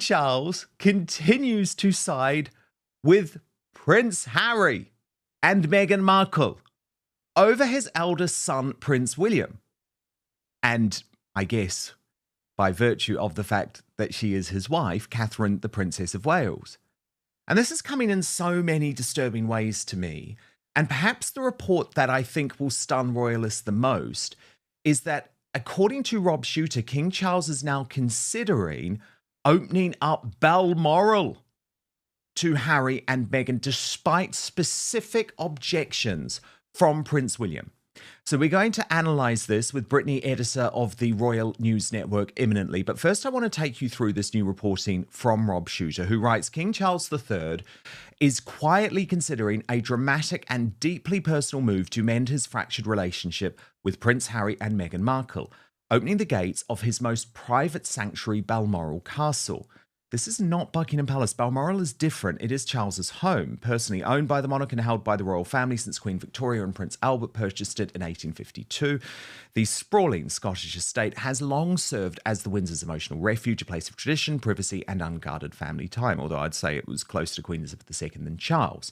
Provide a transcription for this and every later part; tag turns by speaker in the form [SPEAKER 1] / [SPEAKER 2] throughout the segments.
[SPEAKER 1] Charles continues to side with Prince Harry and Meghan Markle over his eldest son, Prince William. And I guess by virtue of the fact that she is his wife, Catherine, the Princess of Wales. And this is coming in so many disturbing ways to me. And perhaps the report that I think will stun royalists the most is that, according to Rob Shooter, King Charles is now considering opening up Balmoral to Harry and Meghan, despite specific objections from Prince William. So we're going to analyse this with Brittany, editor of the Royal News Network, imminently. But first, I want to take you through this new reporting from Rob Shooter, who writes, King Charles III is quietly considering a dramatic and deeply personal move to mend his fractured relationship with Prince Harry and Meghan Markle, opening the gates of his most private sanctuary, Balmoral Castle. This is not Buckingham Palace. Balmoral is different. It is Charles's home, personally owned by the monarch and held by the royal family since Queen Victoria and Prince Albert purchased it in 1852. The sprawling Scottish estate has long served as the Windsor's emotional refuge, a place of tradition, privacy, and unguarded family time, although I'd say it was closer to Queen Elizabeth II than Charles.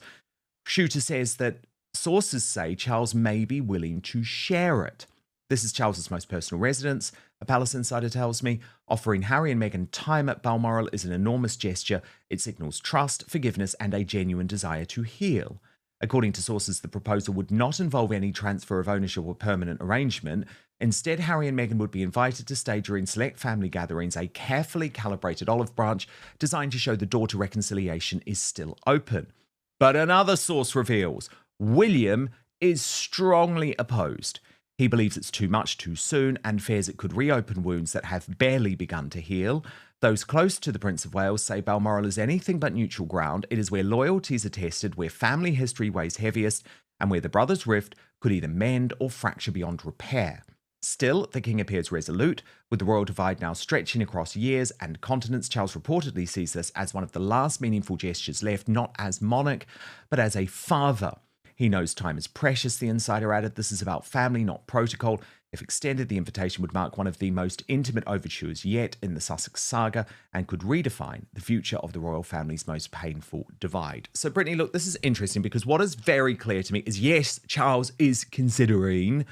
[SPEAKER 1] Shooter says that sources say Charles may be willing to share it. This is Charles's most personal residence, a palace insider tells me. Offering Harry and Meghan time at Balmoral is an enormous gesture. It signals trust, forgiveness, and a genuine desire to heal. According to sources, the proposal would not involve any transfer of ownership or permanent arrangement. Instead, Harry and Meghan would be invited to stay during select family gatherings, a carefully calibrated olive branch designed to show the door to reconciliation is still open. But another source reveals William is strongly opposed. He believes it's too much too soon and fears it could reopen wounds that have barely begun to heal. Those close to the Prince of Wales say Balmoral is anything but neutral ground. It is where loyalties are tested, where family history weighs heaviest, and where the brothers' rift could either mend or fracture beyond repair. Still, the king appears resolute. With the royal divide now stretching across years and continents, Charles reportedly sees this as one of the last meaningful gestures left, not as monarch, but as a father. He knows time is precious, the insider added. This is about family, not protocol. If extended, the invitation would mark one of the most intimate overtures yet in the Sussex saga and could redefine the future of the royal family's most painful divide. So, Brittany, look, this is interesting because what is very clear to me is, yes, Charles is considering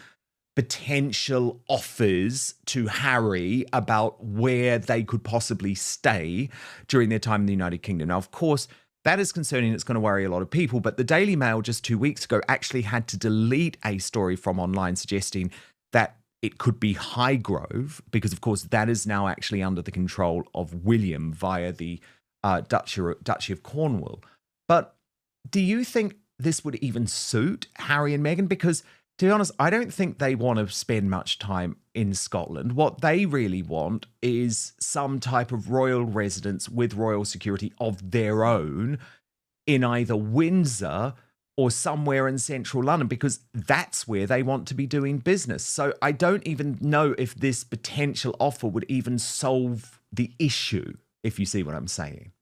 [SPEAKER 1] potential offers to Harry about where they could possibly stay during their time in the United Kingdom. Now, of course, that is concerning. It's going to worry a lot of people. But the Daily Mail just 2 weeks ago actually had to delete a story from online suggesting that it could be Highgrove, because, of course, that is now actually under the control of William via the Duchy of Cornwall. But do you think this would even suit Harry and Meghan? Because, to be honest, I don't think they want to spend much time in Scotland. What they really want is some type of royal residence with royal security of their own in either Windsor or somewhere in central London, because that's where they want to be doing business. So I don't even know if this potential offer would even solve the issue, if you see what I'm saying.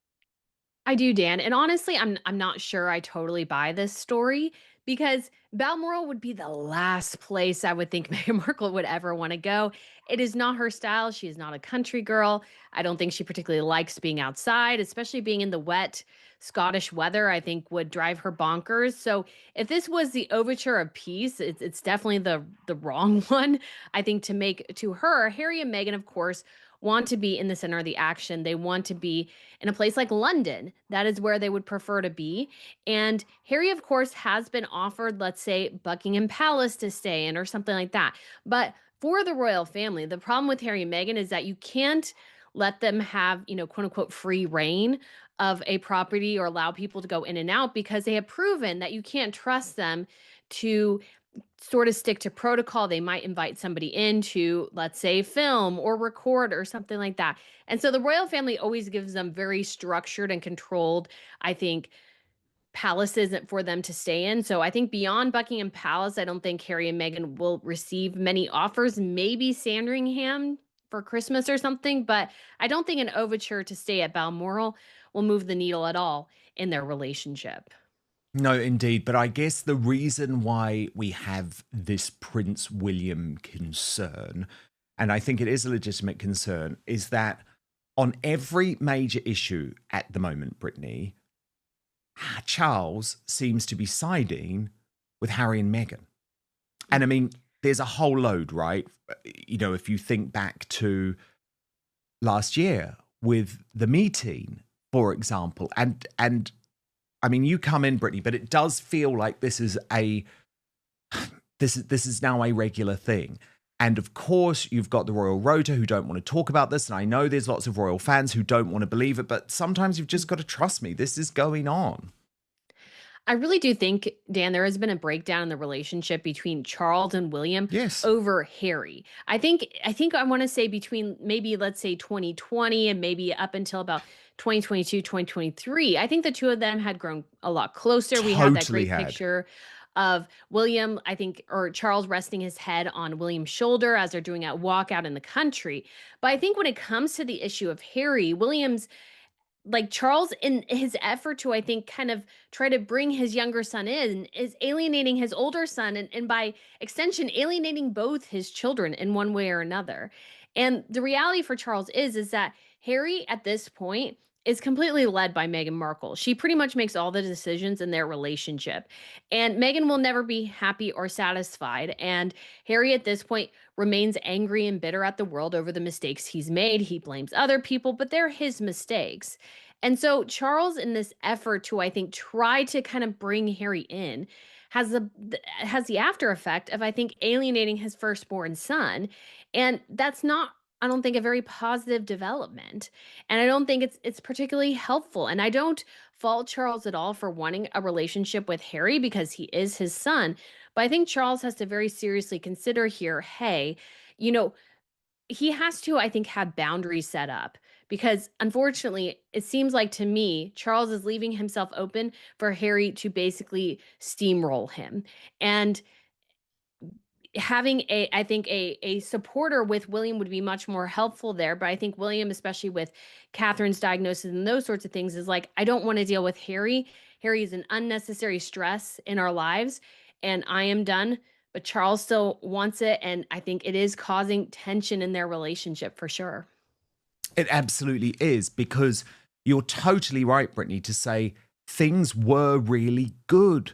[SPEAKER 2] I do, Dan. And honestly, I'm not sure I totally buy this story because Balmoral would be the last place I would think Meghan Markle would ever want to go. It is not her style. She is not a country girl. I don't think she particularly likes being outside, especially being in the wet Scottish weather, I think would drive her bonkers. So if this was the overture of peace, it's definitely the wrong one, I think, to make to her. Harry and Meghan, of course, want to be in the center of the action. They want to be in a place like London. That is where they would prefer to be. And Harry, of course, has been offered, let's say, Buckingham Palace to stay in or something like that. But for the royal family, the problem with Harry and Meghan is that you can't let them have, quote unquote, free reign of a property or allow people to go in and out because they have proven that you can't trust them to sort of stick to protocol. They might invite somebody in to, let's say, film or record or something like that. And so the royal family always gives them very structured and controlled, I think, palaces for them to stay in. So I think beyond Buckingham Palace, I don't think Harry and Meghan will receive many offers, maybe Sandringham for Christmas or something, but I don't think an overture to stay at Balmoral will move the needle at all in their relationship.
[SPEAKER 1] No, indeed. But I guess the reason why we have this Prince William concern, and I think it is a legitimate concern, is that on every major issue at the moment, Brittany, Charles seems to be siding with Harry and Meghan. And I mean, there's a whole load, right? You know, if you think back to last year with the meeting, for example, and I mean, you come in, Brittany, but it does feel like this is now a regular thing. And of course, you've got the Royal Rota who don't want to talk about this. And I know there's lots of royal fans who don't want to believe it, but sometimes you've just got to trust me. This is going on.
[SPEAKER 2] I really do think, Dan, there has been a breakdown in the relationship between Charles and William
[SPEAKER 1] Yes.
[SPEAKER 2] over Harry. I think I want to say between maybe let's say 2020 and maybe up until about 2022, 2023. I think the two of them had grown a lot closer. We have that
[SPEAKER 1] Totally
[SPEAKER 2] great
[SPEAKER 1] had.
[SPEAKER 2] picture of William, I think, or Charles resting his head on William's shoulder as they're doing a walk out in the country. But I think when it comes to the issue of Harry, William's like Charles in his effort to, I think, kind of try to bring his younger son in is alienating his older son and by extension alienating both his children in one way or another. And the reality for Charles is that Harry at this point is completely led by Meghan Markle. She pretty much makes all the decisions in their relationship. And Meghan will never be happy or satisfied. And Harry at this point remains angry and bitter at the world over the mistakes he's made. He blames other people, but they're his mistakes. And so Charles, in this effort to, I think, try to kind of bring Harry in, has the after effect of, I think, alienating his firstborn son, and that's not, I don't think, a very positive development, and I don't think it's particularly helpful. And I don't fault Charles at all for wanting a relationship with Harry because he is his son, but I think Charles has to very seriously consider here, hey, you know, he has to, I think, have boundaries set up because unfortunately, it seems like to me, Charles is leaving himself open for Harry to basically steamroll him. And having a, I think, a supporter with William would be much more helpful there. But I think William, especially with Catherine's diagnosis and those sorts of things, is like, I don't want to deal with Harry. Harry is an unnecessary stress in our lives, and I am done. But Charles still wants it, and I think it is causing tension in their relationship for sure.
[SPEAKER 1] It absolutely is, because you're totally right, Brittany, to say things were really good.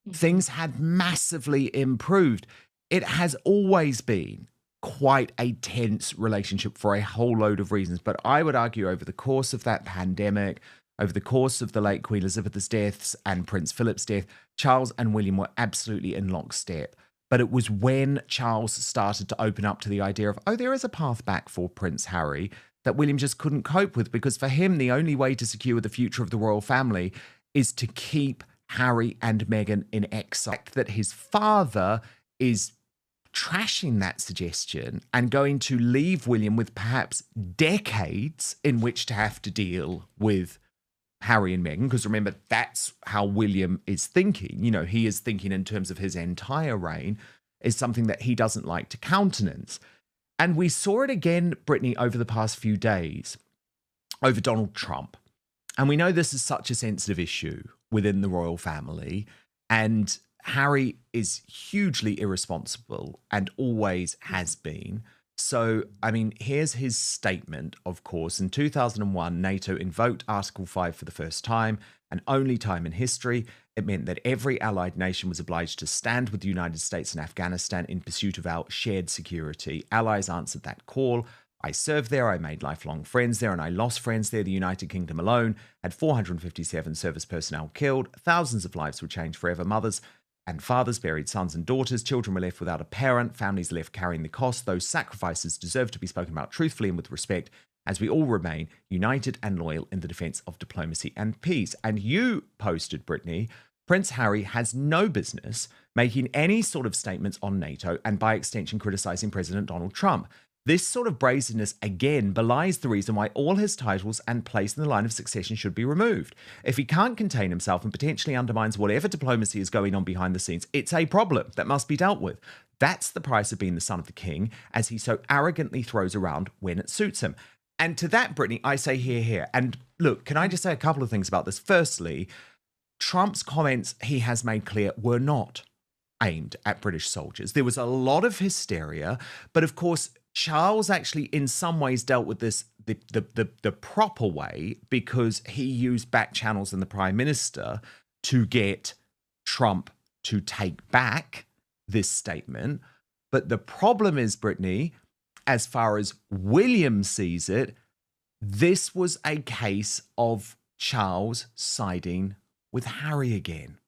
[SPEAKER 2] Mhm.
[SPEAKER 1] Things had massively improved. It has always been quite a tense relationship for a whole load of reasons. But I would argue over the course of that pandemic, over the course of the late Queen Elizabeth's deaths and Prince Philip's death, Charles and William were absolutely in lockstep. But it was when Charles started to open up to the idea of, oh, there is a path back for Prince Harry, that William just couldn't cope with, because for him, the only way to secure the future of the royal family is to keep Harry and Meghan in exile. That his father is trashing that suggestion and going to leave William with perhaps decades in which to have to deal with Harry and Meghan, because remember, that's how William is thinking. You know, he is thinking in terms of his entire reign, is something that he doesn't like to countenance. And we saw it again, Brittany, over the past few days, over Donald Trump. And we know this is such a sensitive issue within the royal family. And Harry is hugely irresponsible and always has been. So, I mean, here's his statement, of course. In 2001, NATO invoked Article 5 for the first time, and only time in history. It meant that every allied nation was obliged to stand with the United States and Afghanistan in pursuit of our shared security. Allies answered that call. I served there, I made lifelong friends there, and I lost friends there. The United Kingdom alone had 457 service personnel killed. Thousands of lives were changed forever. Mothers and fathers buried sons and daughters. Children were left without a parent. Families left carrying the cost. Those sacrifices deserve to be spoken about truthfully and with respect, as we all remain united and loyal in the defense of diplomacy and peace. And you posted, Brittany, Prince Harry has no business making any sort of statements on NATO and by extension criticizing President Donald Trump. This sort of brazenness again belies the reason why all his titles and place in the line of succession should be removed. If he can't contain himself and potentially undermines whatever diplomacy is going on behind the scenes, it's a problem that must be dealt with. That's the price of being the son of the king, as he so arrogantly throws around when it suits him. And to that, Brittany, I say hear, hear. And look, can I just say a couple of things about this? Firstly, Trump's comments, he has made clear, were not aimed at British soldiers. There was a lot of hysteria, but of course, Charles actually, in some ways, dealt with this the proper way because he used back channels in the Prime Minister to get Trump to take back this statement. But the problem is, Brittany, as far as William sees it, this was a case of Charles siding with Harry again.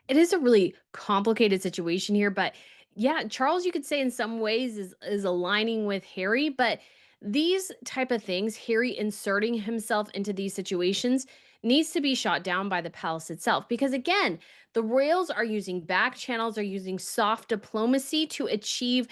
[SPEAKER 2] It is a really complicated situation here, but yeah, Charles, you could say in some ways is aligning with Harry, but these type of things, Harry inserting himself into these situations needs to be shot down by the palace itself because again, the royals are using back channels, are using soft diplomacy to achieve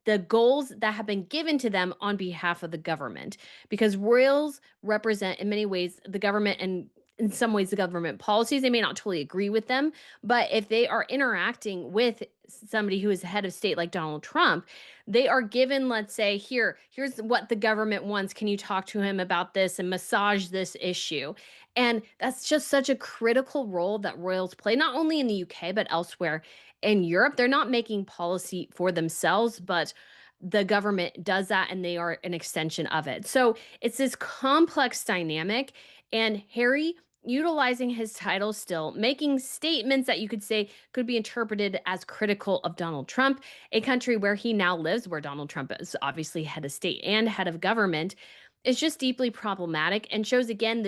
[SPEAKER 2] the goals that have been given to them on behalf of the government because royals represent in many ways the government and in some ways the government policies. They may not totally agree with them, but if they are interacting with somebody who is the head of state like Donald Trump, they are given, let's say, here's what the government wants. Can you talk to him about this and massage this issue? And that's just such a critical role that royals play, not only in the UK, but elsewhere in Europe. They're not making policy for themselves, but the government does that and they are an extension of it. So it's this complex dynamic. And Harry utilizing his title still, making statements that you could say could be interpreted as critical of Donald Trump, a country where he now lives, where Donald Trump is obviously head of state and head of government, is just deeply problematic and shows again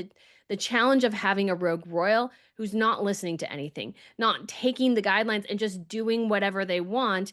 [SPEAKER 2] the challenge of having a rogue royal who's not listening to anything, not taking the guidelines and just doing whatever they want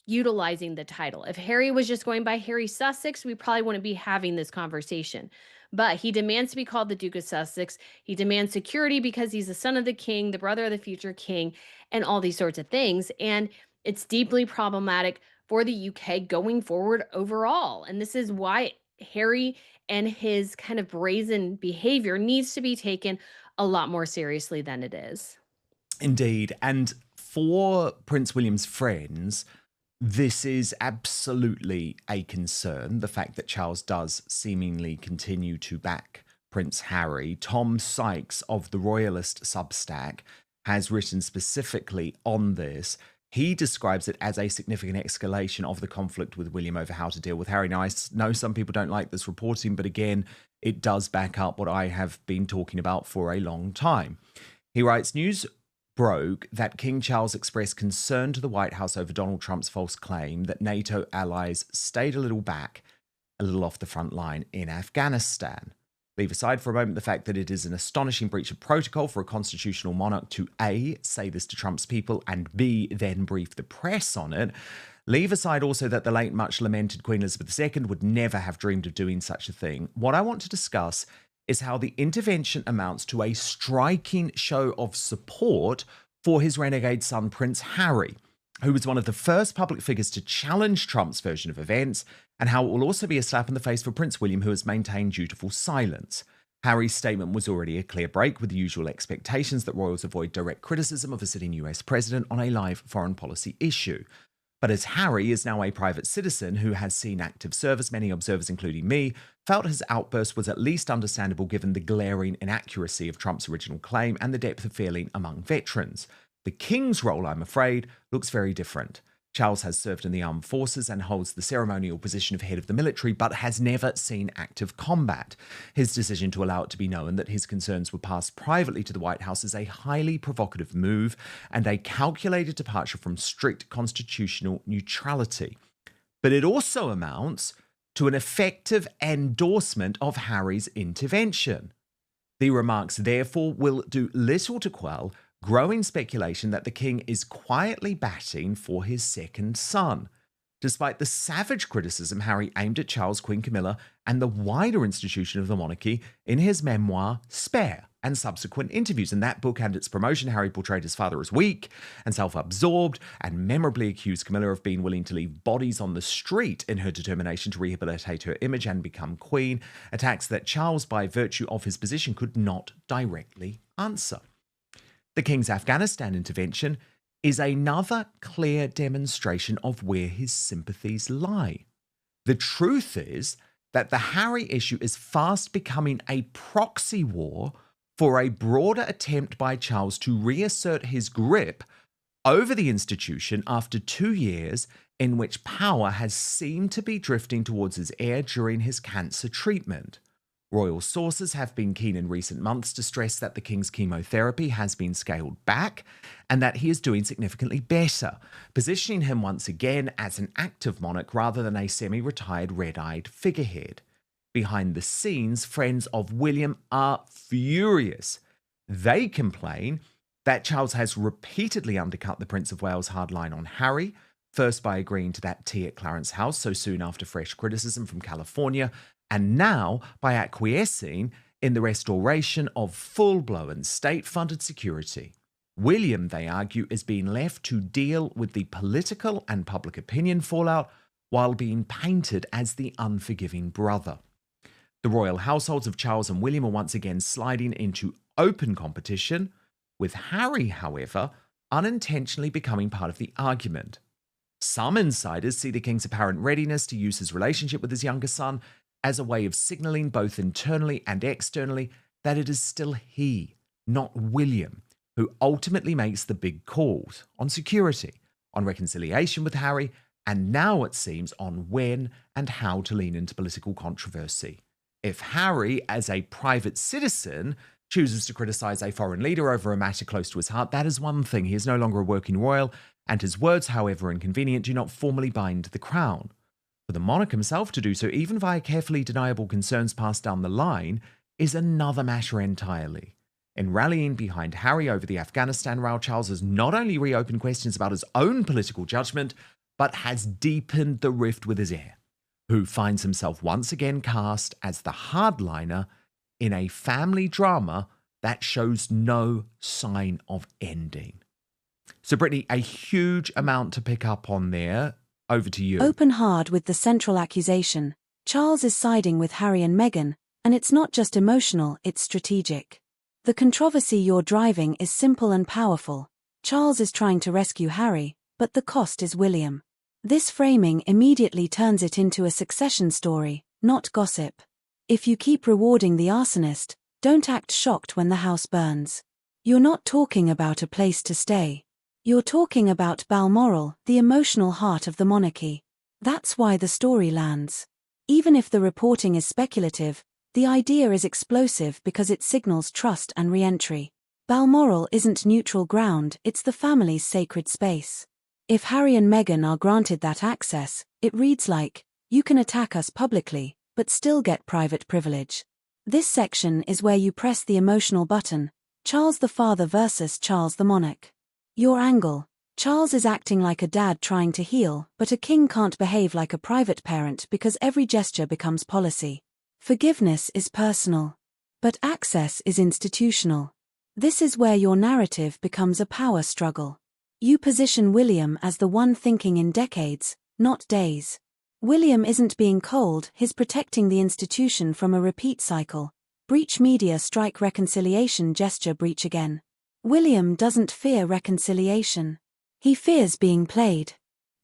[SPEAKER 2] utilizing the title. If Harry was just going by Harry Sussex, we probably wouldn't be having this conversation. But he demands to be called the Duke of Sussex. He demands security because he's the son of the king, the brother of the future king, and all these sorts of things. And it's deeply problematic for the UK going forward overall. And this is why Harry and his kind of brazen behavior needs to be taken a lot more seriously than it is.
[SPEAKER 1] Indeed. And for Prince William's friends, this is absolutely a concern. The fact that Charles does seemingly continue to back Prince Harry. Tom Sykes of the Royalist Substack has written specifically on this. He describes it as a significant escalation of the conflict with William over how to deal with Harry. Now, I know some people don't like this reporting, but again, it does back up what I have been talking about for a long time. He writes, news broke that King Charles expressed concern to the White House over Donald Trump's false claim that NATO allies stayed a little off the front line in Afghanistan. Leave aside for a moment the fact that it is an astonishing breach of protocol for a constitutional monarch to A, say this to Trump's people, and B, then brief the press on it. Leave aside also that the late, much lamented Queen Elizabeth II would never have dreamed of doing such a thing. What I want to discuss is how the intervention amounts to a striking show of support for his renegade son, Prince Harry, who was one of the first public figures to challenge Trump's version of events, and how it will also be a slap in the face for Prince William, who has maintained dutiful silence. Harry's statement was already a clear break with the usual expectations that royals avoid direct criticism of a sitting US president on a live foreign policy issue. But as Harry is now a private citizen who has seen active service, many observers, including me, felt his outburst was at least understandable given the glaring inaccuracy of Trump's original claim and the depth of feeling among veterans. The King's role, I'm afraid, looks very different. Charles has served in the armed forces and holds the ceremonial position of head of the military, but has never seen active combat. His decision to allow it to be known that his concerns were passed privately to the White House is a highly provocative move and a calculated departure from strict constitutional neutrality. But it also amounts to an effective endorsement of Harry's intervention. The remarks, therefore, will do little to quell growing speculation that the king is quietly batting for his second son. Despite the savage criticism Harry aimed at Charles, Queen Camilla, and the wider institution of the monarchy in his memoir, Spare, and subsequent interviews. In that book and its promotion, Harry portrayed his father as weak and self-absorbed, and memorably accused Camilla of being willing to leave bodies on the street in her determination to rehabilitate her image and become queen, attacks that Charles, by virtue of his position, could not directly answer. The King's Afghanistan intervention is another clear demonstration of where his sympathies lie. The truth is that the Harry issue is fast becoming a proxy war for a broader attempt by Charles to reassert his grip over the institution after 2 years in which power has seemed to be drifting towards his heir during his cancer treatment. Royal sources have been keen in recent months to stress that the king's chemotherapy has been scaled back and that he is doing significantly better, positioning him once again as an active monarch rather than a semi-retired red-eyed figurehead. Behind the scenes, friends of William are furious. They complain that Charles has repeatedly undercut the Prince of Wales' hard line on Harry, first by agreeing to that tea at Clarence House so soon after fresh criticism from California, and now by acquiescing in the restoration of full-blown state-funded security. William, they argue, is being left to deal with the political and public opinion fallout while being painted as the unforgiving brother. The royal households of Charles and William are once again sliding into open competition, with Harry, however, unintentionally becoming part of the argument. Some insiders see the king's apparent readiness to use his relationship with his younger son as a way of signalling both internally and externally that it is still he, not William, who ultimately makes the big calls on security, on reconciliation with Harry, and now it seems on when and how to lean into political controversy. If Harry, as a private citizen, chooses to criticise a foreign leader over a matter close to his heart, that is one thing. He is no longer a working royal, and his words, however inconvenient, do not formally bind the crown. For the monarch himself to do so, even via carefully deniable concerns passed down the line, is another matter entirely. In rallying behind Harry over the Afghanistan row, Charles has not only reopened questions about his own political judgment, but has deepened the rift with his heir, who finds himself once again cast as the hardliner in a family drama that shows no sign of ending. So, Brittany, a huge amount to pick up on there. Over to you.
[SPEAKER 3] Open hard with the central accusation. Charles is siding with Harry and Meghan, and it's not just emotional, it's strategic. The controversy you're driving is simple and powerful. Charles is trying to rescue Harry, but the cost is William. This framing immediately turns it into a succession story, not gossip. If you keep rewarding the arsonist, don't act shocked when the house burns. You're not talking about a place to stay. You're talking about Balmoral, the emotional heart of the monarchy. That's why the story lands. Even if the reporting is speculative, the idea is explosive because it signals trust and re-entry. Balmoral isn't neutral ground, it's the family's sacred space. If Harry and Meghan are granted that access, it reads like, you can attack us publicly, but still get private privilege. This section is where you press the emotional button, Charles the father versus Charles the monarch. Your angle: Charles is acting like a dad trying to heal, but a king can't behave like a private parent because every gesture becomes policy. Forgiveness is personal, but access is institutional. This is where your narrative becomes a power struggle. You position William as the one thinking in decades, not days. William isn't being cold, he's protecting the institution from a repeat cycle. Breach media strike reconciliation gesture breach again. William doesn't fear reconciliation. He fears being played.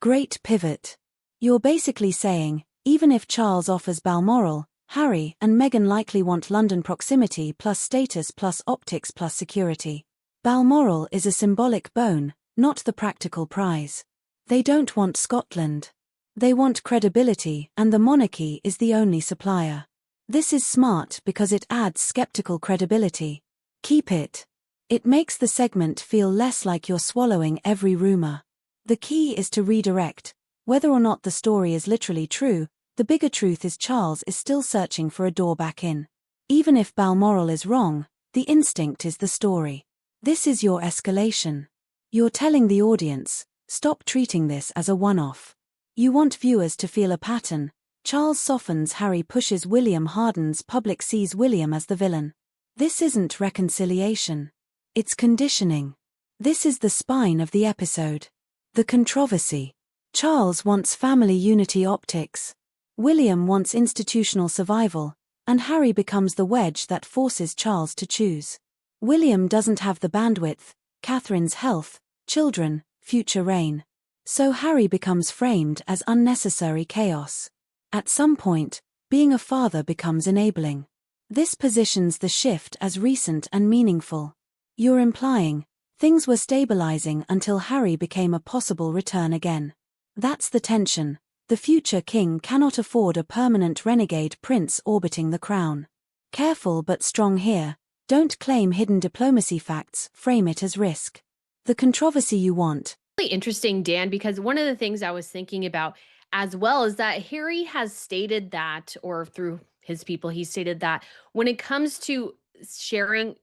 [SPEAKER 3] Great pivot. You're basically saying, even if Charles offers Balmoral, Harry and Meghan likely want London proximity plus status plus optics plus security. Balmoral is a symbolic bone, not the practical prize. They don't want Scotland. They want credibility, and the monarchy is the only supplier. This is smart because it adds skeptical credibility. Keep it. It makes the segment feel less like you're swallowing every rumor. The key is to redirect. Whether or not the story is literally true, the bigger truth is Charles is still searching for a door back in. Even if Balmoral is wrong, the instinct is the story. This is your escalation. You're telling the audience, stop treating this as a one-off. You want viewers to feel a pattern. Charles softens, Harry pushes, William hardens, public sees William as the villain. This isn't reconciliation. It's conditioning. This is the spine of the episode. The controversy. Charles wants family unity optics. William wants institutional survival, and Harry becomes the wedge that forces Charles to choose. William doesn't have the bandwidth, Catherine's health, children, future reign. So Harry becomes framed as unnecessary chaos. At some point, being a father becomes enabling. This positions the shift as recent and meaningful. You're implying, things were stabilizing until Harry became a possible return again. That's the tension. The future king cannot afford a permanent renegade prince orbiting the crown. Careful but strong here. Don't claim hidden diplomacy facts, frame it as risk. The controversy you want.
[SPEAKER 2] Really interesting, Dan, because one of the things I was thinking about as well is that Harry has stated that, or through his people, he stated that when it comes to sharing,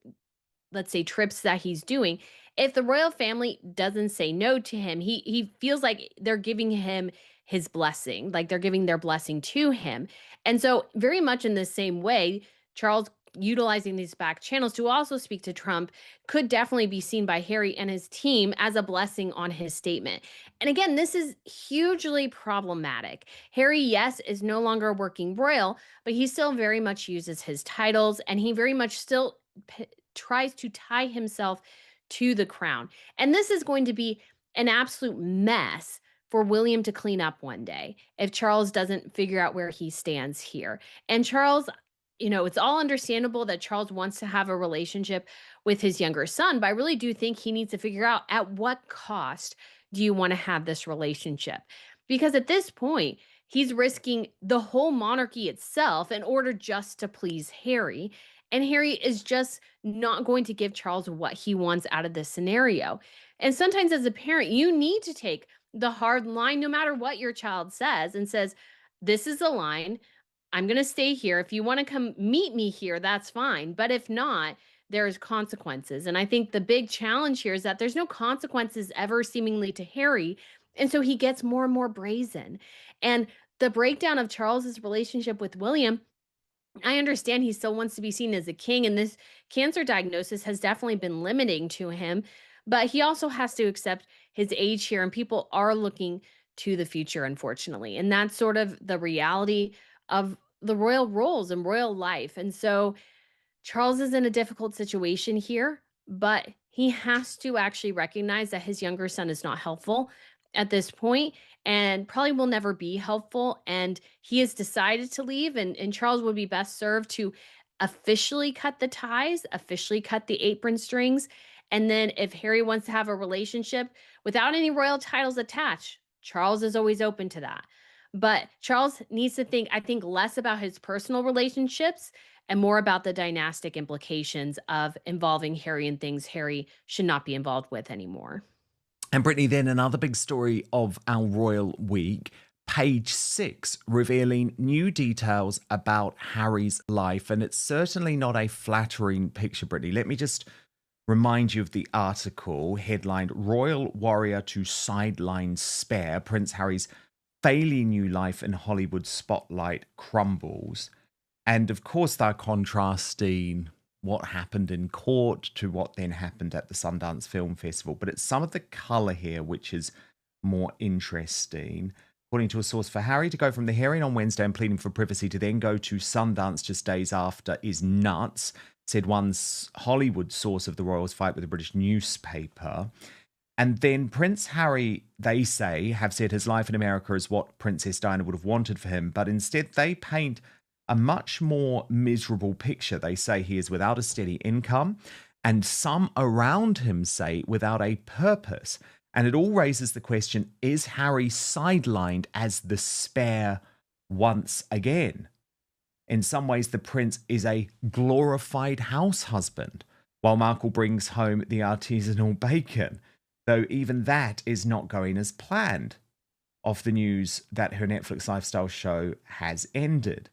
[SPEAKER 2] let's say, trips that he's doing, if the royal family doesn't say no to him, he feels like they're giving him his blessing, like they're giving their blessing to him. And so very much in the same way, Charles utilizing these back channels to also speak to Trump could definitely be seen by Harry and his team as a blessing on his statement. And again, this is hugely problematic. Harry, yes, is no longer working royal, but he still very much uses his titles and he very much still tries to tie himself to the crown. And this is going to be an absolute mess for William to clean up one day if Charles doesn't figure out where he stands here. And Charles, it's all understandable that Charles wants to have a relationship with his younger son, but I really do think he needs to figure out at what cost do you want to have this relationship? Because at this point, he's risking the whole monarchy itself in order just to please Harry. And Harry is just not going to give Charles what he wants out of this scenario. And sometimes as a parent, you need to take the hard line, no matter what your child says, and says, this is the line. I'm going to stay here. If you want to come meet me here, that's fine. But if not, there's consequences. And I think the big challenge here is that there's no consequences ever seemingly to Harry. And so he gets more and more brazen. And the breakdown of Charles's relationship with William, I understand he still wants to be seen as a king, and this cancer diagnosis has definitely been limiting to him. But he also has to accept his age here, and people are looking to the future, unfortunately. And that's sort of the reality of the royal roles and royal life. And so Charles is in a difficult situation here, but he has to actually recognize that his younger son is not helpful at this point and probably will never be helpful. And he has decided to leave, and Charles would be best served to officially cut the ties, officially cut the apron strings. And then if Harry wants to have a relationship without any royal titles attached, Charles is always open to that. But Charles needs to think, I think, less about his personal relationships and more about the dynastic implications of involving Harry in things Harry should not be involved with anymore.
[SPEAKER 1] And Brittany, then another big story of our royal week, page 6, revealing new details about Harry's life. And it's certainly not a flattering picture, Brittany. Let me just remind you of the article headlined Royal Warrior to Sideline Spare. Prince Harry's failing new life in Hollywood spotlight crumbles. And of course, they're contrasting what happened in court to what then happened at the Sundance Film Festival. But it's some of the colour here which is more interesting. According to a source, for Harry to go from the hearing on Wednesday and pleading for privacy to then go to Sundance just days after is nuts, said one Hollywood source of the royals' fight with a British newspaper. And then Prince Harry, they say, have said his life in America is what Princess Diana would have wanted for him, but instead they paint a much more miserable picture. They say he is without a steady income, and some around him say without a purpose. And it all raises the question, is Harry sidelined as the spare once again? In some ways, the prince is a glorified house husband, while Markle brings home the artisanal bacon, though even that is not going as planned, off the news that her Netflix lifestyle show has ended.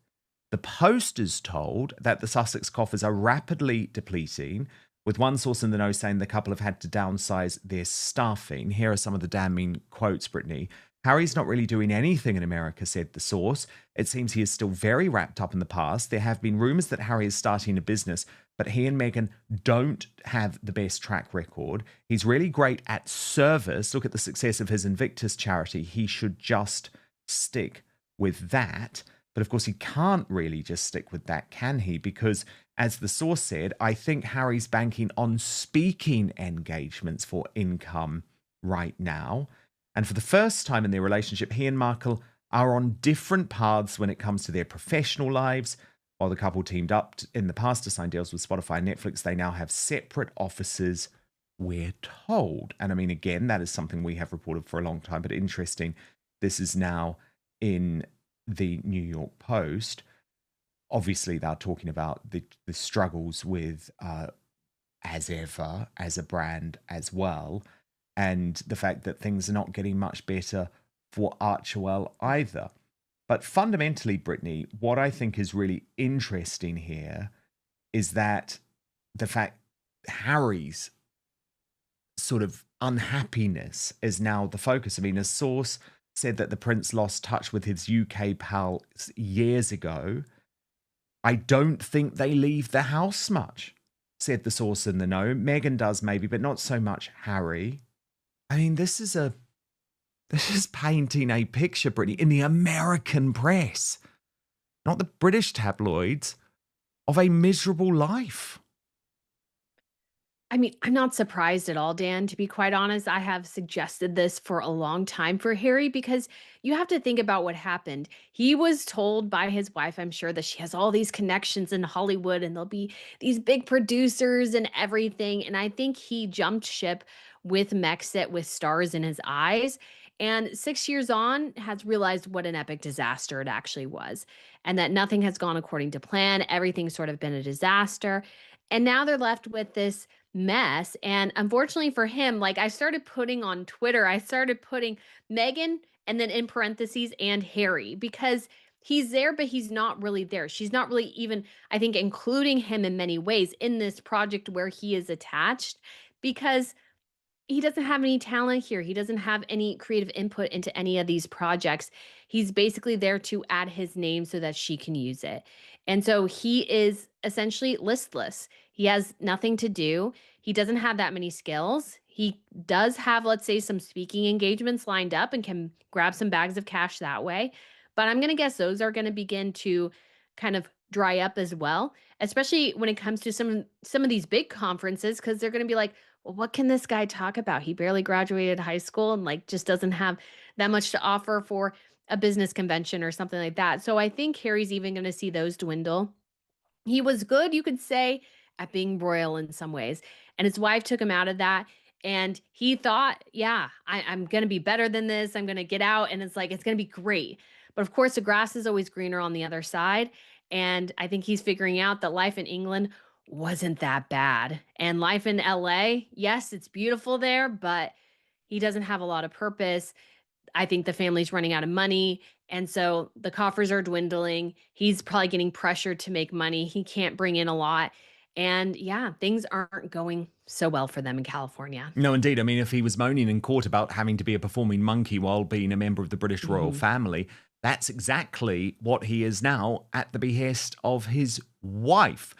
[SPEAKER 1] The Post is told that the Sussex coffers are rapidly depleting, with one source in the know saying the couple have had to downsize their staffing. Here are some of the damning quotes, Brittany. Harry's not really doing anything in America, said the source. It seems he is still very wrapped up in the past. There have been rumours that Harry is starting a business, but he and Meghan don't have the best track record. He's really great at service. Look at the success of his Invictus charity. He should just stick with that. But of course, he can't really just stick with that, can he? Because as the source said, I think Harry's banking on speaking engagements for income right now. And for the first time in their relationship, he and Markle are on different paths when it comes to their professional lives. While the couple teamed up in the past to sign deals with Spotify and Netflix, they now have separate offices, we're told. And I mean, again, that is something we have reported for a long time, but interesting This is now in the New York Post. Obviously, they're talking about the struggles with As Ever as a brand as well, and the fact that things are not getting much better for Archewell either. But fundamentally, Brittany, what I think is really interesting here is that the fact Harry's sort of unhappiness is now the focus. I mean, a source said that the prince lost touch with his UK pal years ago. I don't think they leave the house much, said the source in the know. Meghan does maybe, but not so much Harry. I mean, this is painting a picture, Brittany, in the American press, not the British tabloids, of a miserable life.
[SPEAKER 2] I mean, I'm not surprised at all, Dan. To be quite honest, I have suggested this for a long time for Harry because you have to think about what happened. He was told by his wife, I'm sure, that she has all these connections in Hollywood and there'll be these big producers and everything. And I think he jumped ship with Mexit with stars in his eyes. And 6 years on, has realized what an epic disaster it actually was, and that nothing has gone according to plan. Everything's sort of been a disaster. And now they're left with this mess. And unfortunately for him, like I started putting on Twitter, I started putting Meghan and then in parentheses and Harry because he's there, but he's not really there. She's not really even, I think, including him in many ways in this project where he is attached because he doesn't have any talent here. He doesn't have any creative input into any of these projects. He's basically there to add his name so that she can use it. And so he is essentially listless. He has nothing to do. He doesn't have that many skills. He does have, let's say, some speaking engagements lined up and can grab some bags of cash that way. But I'm going to guess those are going to begin to kind of dry up as well, especially when it comes to some of these big conferences, because they're going to be like, well, what can this guy talk about? He barely graduated high school and like just doesn't have that much to offer for a business convention or something like that. So I think Harry's even going to see those dwindle. He was good, you could say, at being royal in some ways. And his wife took him out of that. And he thought, yeah, I'm going to be better than this. I'm going to get out. And it's like, it's going to be great. But of course, the grass is always greener on the other side. And I think he's figuring out that life in England wasn't that bad. And life in LA, yes, it's beautiful there, but he doesn't have a lot of purpose. I think the family's running out of money. And so the coffers are dwindling. He's probably getting pressured to make money. He can't bring in a lot. And yeah, things aren't going so well for them in California.
[SPEAKER 1] No, indeed. I mean, if he was moaning in court about having to be a performing monkey while being a member of the British royal family, that's exactly what he is now at the behest of his wife.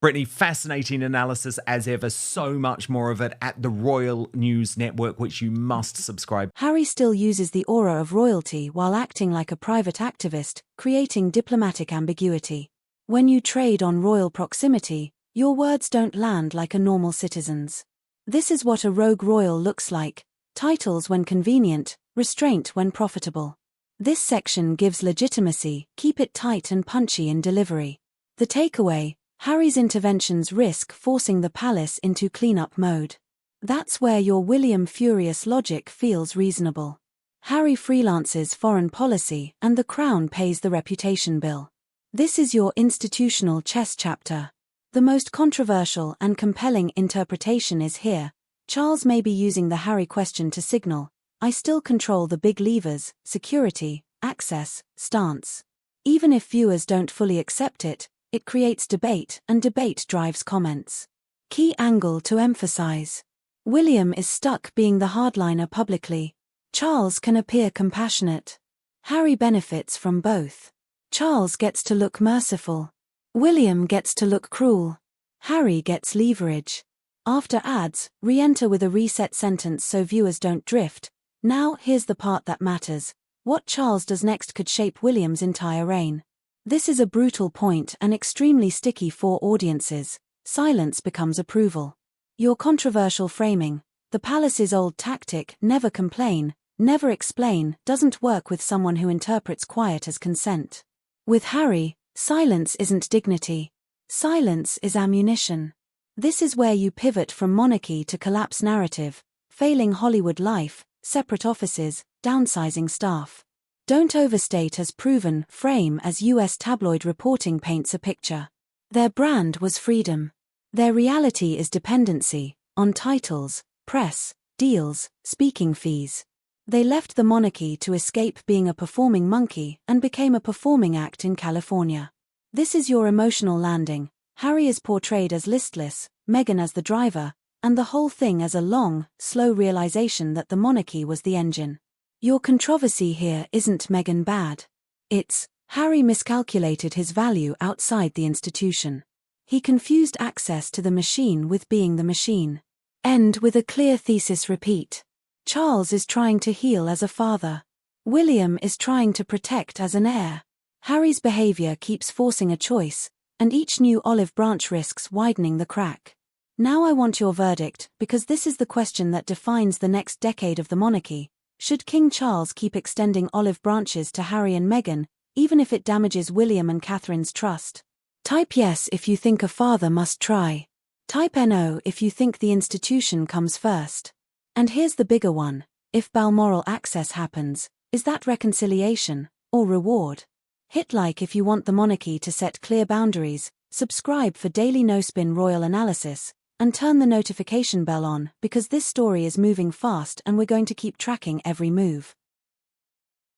[SPEAKER 1] Brittany, fascinating analysis as ever. So much more of it at the Royal News Network, which you must subscribe.
[SPEAKER 3] Harry still uses the aura of royalty while acting like a private activist, creating diplomatic ambiguity. When you trade on royal proximity, your words don't land like a normal citizen's. This is what a rogue royal looks like: titles when convenient, restraint when profitable. This section gives legitimacy, keep it tight and punchy in delivery. The takeaway: Harry's interventions risk forcing the palace into cleanup mode. That's where your William Furious logic feels reasonable. Harry freelances foreign policy and the Crown pays the reputation bill. This is your institutional chess chapter. The most controversial and compelling interpretation is here. Charles may be using the Harry question to signal, I still control the big levers: security, access, stance. Even if viewers don't fully accept it, it creates debate, and debate drives comments. Key angle to emphasize: William is stuck being the hardliner publicly. Charles can appear compassionate. Harry benefits from both. Charles gets to look merciful. William gets to look cruel. Harry gets leverage. After ads, re-enter with a reset sentence so viewers don't drift. Now, here's the part that matters. What Charles does next could shape William's entire reign. This is a brutal point and extremely sticky for audiences. Silence becomes approval. Your controversial framing, the palace's old tactic, never complain, never explain, doesn't work with someone who interprets quiet as consent. With Harry, silence isn't dignity. Silence is ammunition. This is where you pivot from monarchy to collapse narrative, failing Hollywood life, separate offices, downsizing staff. Don't overstate as proven frame as US tabloid reporting paints a picture. Their brand was freedom. Their reality is dependency on titles, press, deals, speaking fees. They left the monarchy to escape being a performing monkey and became a performing act in California. This is your emotional landing. Harry is portrayed as listless, Meghan as the driver, and the whole thing as a long, slow realization that the monarchy was the engine. Your controversy here isn't Meghan bad. It's, Harry miscalculated his value outside the institution. He confused access to the machine with being the machine. End with a clear thesis repeat. Charles is trying to heal as a father. William is trying to protect as an heir. Harry's behavior keeps forcing a choice, and each new olive branch risks widening the crack. Now I want your verdict, because this is the question that defines the next decade of the monarchy. Should King Charles keep extending olive branches to Harry and Meghan, even if it damages William and Catherine's trust? Type yes if you think a father must try. Type no if you think the institution comes first. And here's the bigger one. If Balmoral access happens, is that reconciliation or reward? Hit like if you want the monarchy to set clear boundaries, subscribe for daily no-spin royal analysis, and turn the notification bell on because this story is moving fast and we're going to keep tracking every move.